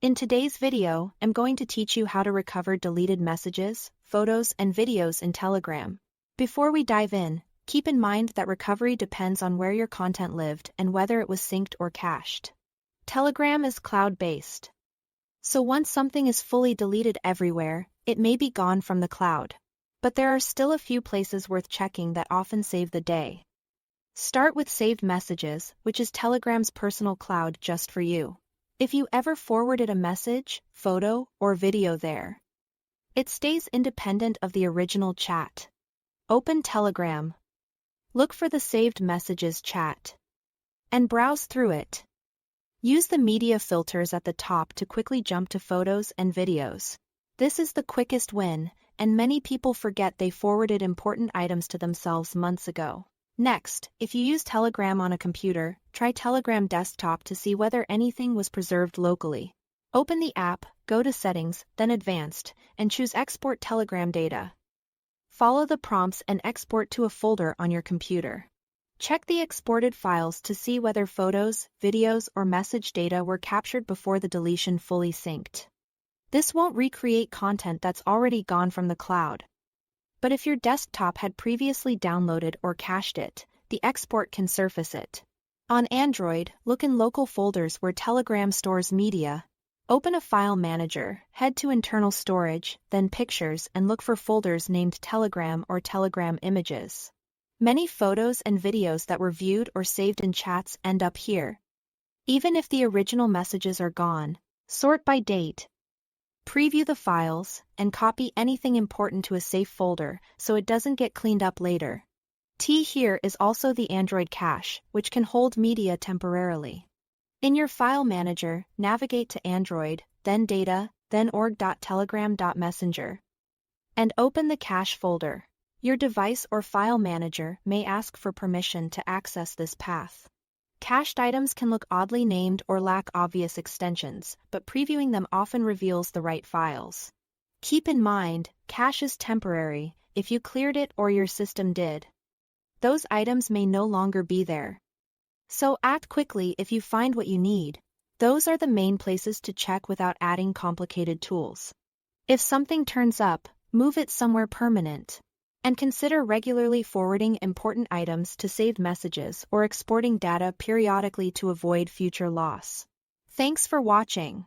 In today's video, I'm going to teach you how to recover deleted messages, photos, and videos in Telegram. Before we dive in, keep in mind that recovery depends on where your content lived and whether it was synced or cached. Telegram is cloud-based. So once something is fully deleted everywhere, it may be gone from the cloud. But there are still a few places worth checking that often save the day. Start with saved messages, which is Telegram's personal cloud just for you. If you ever forwarded a message, photo, or video there, it stays independent of the original chat. Open Telegram. Look for the saved messages chat and browse through it. Use the media filters at the top to quickly jump to photos and videos. This is the quickest win, and many people forget they forwarded important items to themselves months ago. Next, if you use Telegram on a computer, try Telegram Desktop to see whether anything was preserved locally. Open the app, go to Settings, then Advanced, and choose Export Telegram Data. Follow the prompts and export to a folder on your computer. Check the exported files to see whether photos, videos, or message data were captured before the deletion fully synced. This won't recreate content that's already gone from the cloud. But if your desktop had previously downloaded or cached it, the export can surface it. On Android, look in local folders where Telegram stores media. Open a file manager, head to Internal Storage, then Pictures, and look for folders named Telegram or Telegram Images. Many photos and videos that were viewed or saved in chats end up here. Even if the original messages are gone, sort by date. Preview the files, and copy anything important to a safe folder so it doesn't get cleaned up later. Here is also the Android cache, which can hold media temporarily. In your file manager, navigate to Android, then Data, then org.telegram.messenger. And open the cache folder. Your device or file manager may ask for permission to access this path. Cached items can look oddly named or lack obvious extensions, but previewing them often reveals the right files. Keep in mind, cache is temporary. If you cleared it or your system did, those items may no longer be there. So act quickly if you find what you need. Those are the main places to check without adding complicated tools. If something turns up, move it somewhere permanent. And consider regularly forwarding important items to saved messages or exporting data periodically to avoid future loss. Thanks for watching.